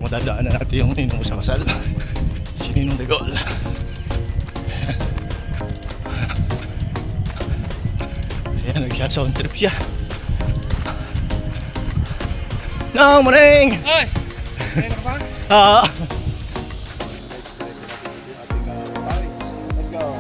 Madadaanan natin yung ninong sa kasal, si Ninong de Gaulle. Ayan, nagsasound trip siya. Nang morning! Ay! Ay, ka ba? Ah! Let's go.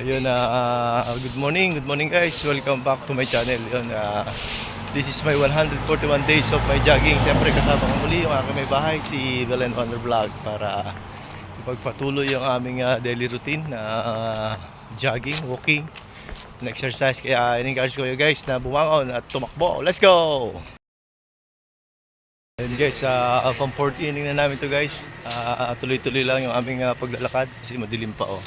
Ayun, good morning guys. Welcome back to my channel. Yun, this is my 141 days of my jogging. Siyempre kasama ko muli yung aking may bahay, si Belen Wonder Vlog, para ipagpatuloy yung aming daily routine na jogging, walking, and exercise. Kaya in-encourage ko kayo guys na bumangon at tumakbo. Let's go! Ayun guys, from 4th inning na namin to guys. Tuloy-tuloy lang yung aming paglalakad kasi madilim pa oh.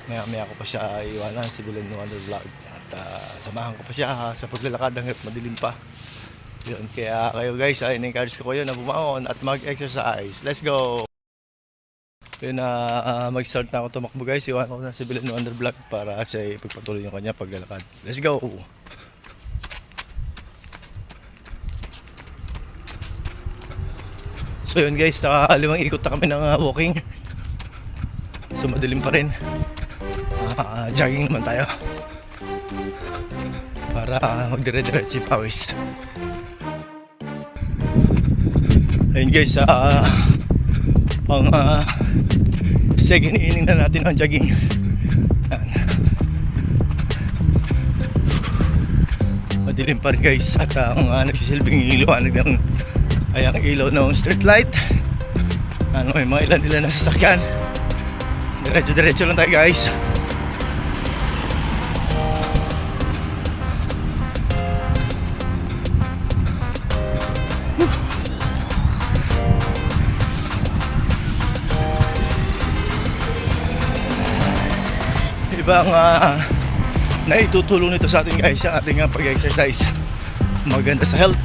Maya ko pa siya iwanan, si Belen Wonder Vlog, at samahan ko pa siya sa paglalakad hanggang madilim pa. Yun, kaya kayo guys, in-encourage ko kayo na bumangon at mag-exercise. Let's go! Yun, mag-start na ako tumakbo guys. Iwanan ko na si Belen Wonder Vlog para siya ipagpatuloy yung kanya paglalakad. Let's go! So yun guys, 5 ikot na kami ng walking. So madilim pa rin. Jogging naman tayo para magdire-diretso yung pawis. Ayun guys, pang second inning na natin ang jogging. Ayan. Madilim pa rin guys, at ang nagsisilbing liwanag ng ayang ilaw ng street light. May mga ilan na sasakyan. Diretso lang tayo guys. Ibang naitutulong nito sa atin guys, ang ating pag-exercise. Maganda sa health.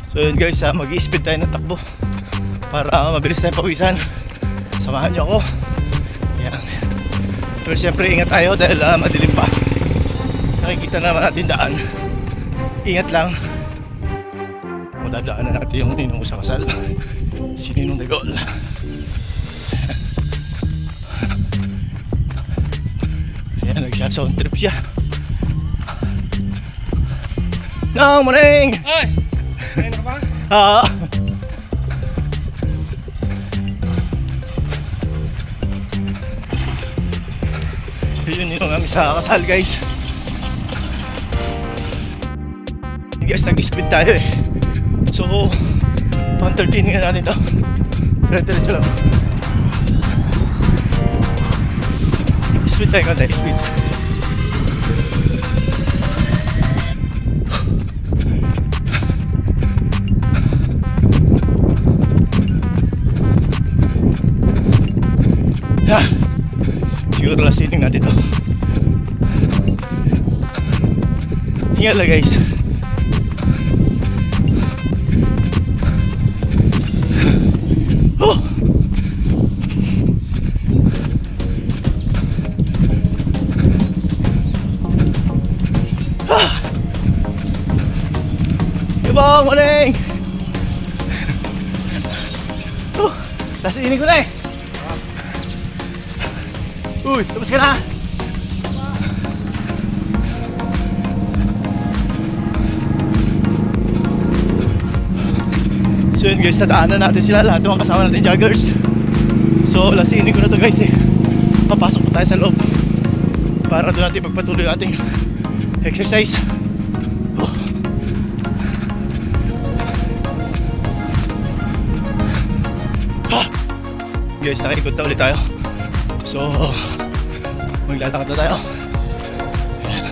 So yun guys, mag-i-speed tayo ng takbo para mabilis tayong pawisan. Samahan niyo ako. Yan. Pero siyempre ingat tayo dahil madilim pa. Nakikita naman natin daan. Ingat lang. Madadaanan natin yung ninong sa kasal, si Ninong de Gaulle. Ayan, nagsasound trip siya. Nang morning! Ay! Ay, ka ba? Yun yung aming sa kasal guys. Guys, nag-speed tayo eh. So, pang 13 nga natin to. Diretso lang. Speed tayo konti, speed. Siguro last inning natin to. Hingal lang guys. Oh! Ibang morning! Oh, last inning ko na eh. Uy, tapos ka na! So yun guys, tadaanan natin sila, lahat ng mga kasama natin joggers. So last inning ko na to guys eh. Papasok po tayo sa loob para doon natin magpatuloy ang ating exercise. Oh. guys, nakikot na ulit tayo. So, maglalakad na tayo. Ayan.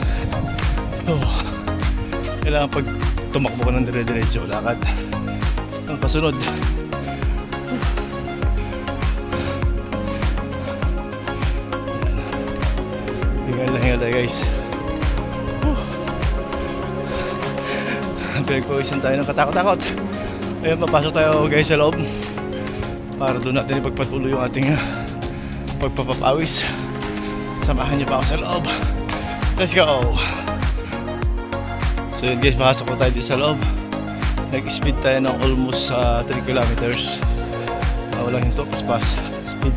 Oh. Kailangan pag tumakbo ka ng dire-diretso, lakad. Ang kasunod. Hingal lang hingal tayo guys. Pinagpawisan tayo ng katakot-takot. Ayun, papasok tayo guys sa loob para doon natin ipagpatuloy yung ating pagpapapawis. Samahan niyo pa ako sa loob. Let's go! So yun guys, pasok ko tayo dito sa loob. Nag-speed tayo ng almost 3 kilometers. Walang hinto, paspas speed.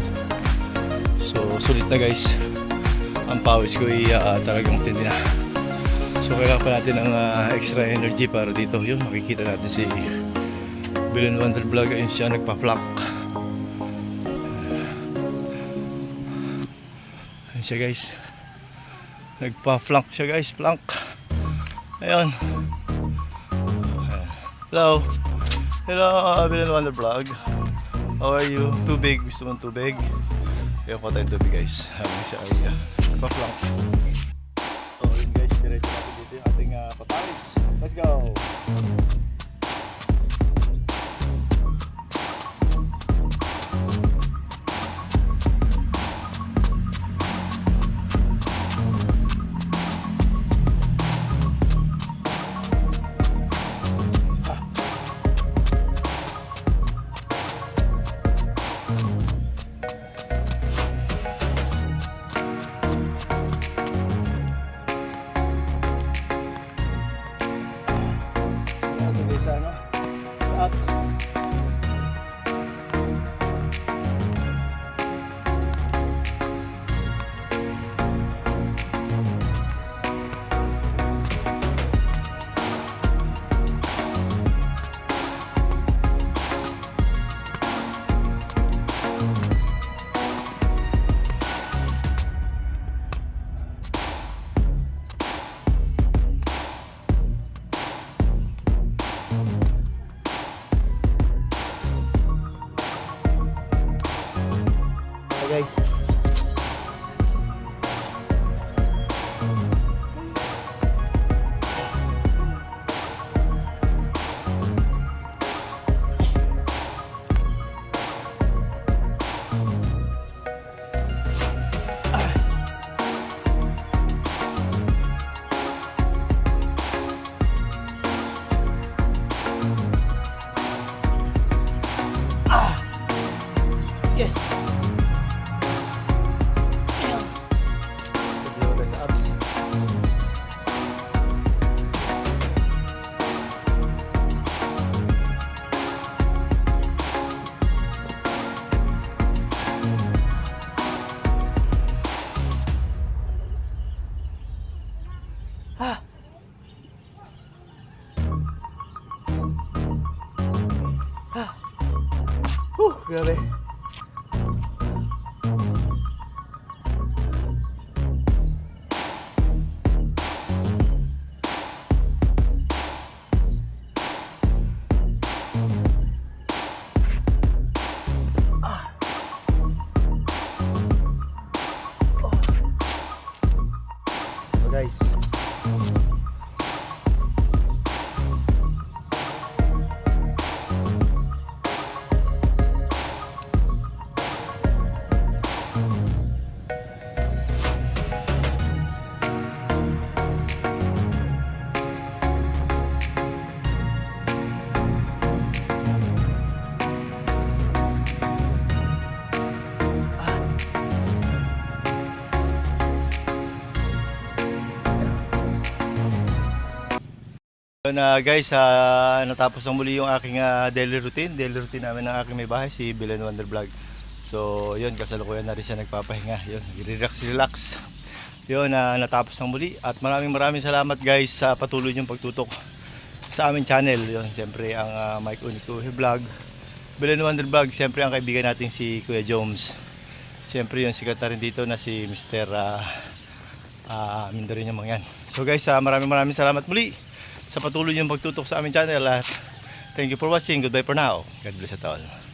So sulit na guys. Ang pawis ko ay talagang tindi na. So kailangan pa natin ng extra energy para dito. Yun, makikita natin si Bilen Wonder Vlog. Ayun siya, nagpa-flock. Ayun siya guys. Nagpa-flank siya guys, plank. Ayun. Hello. Hello, Bilen Wonder Vlog. How are you? Tubig, gusto mong tubig? Ayun ko tayong tubig guys. Ayun siya ay nagpa-flank. So yun guys, diretso natin dito yung ating patalis. Let's go! Sa apps. Guys, yes. Grabe. So guys, guys, natapos ng muli yung aking daily routine namin ng aking may bahay, si Bilen Wonder Vlog. So yun, kasalukuyan na rin siya nagpapahinga, yun, relax. Yun, natapos ng muli at maraming salamat guys sa patuloy niyong pagtutok sa aming channel. Yun, siyempre ang Mike Unituhe Vlog, Bilen Wonder Vlog, siyempre ang kaibigan natin si Kuya Jones, siyempre yung sikat na rin dito na si Mr. Mindarin yung mga yan. So guys, maraming salamat muli sa patuloy niyong pagtutok sa aming channel at thank you for watching. Goodbye for now. God bless us all.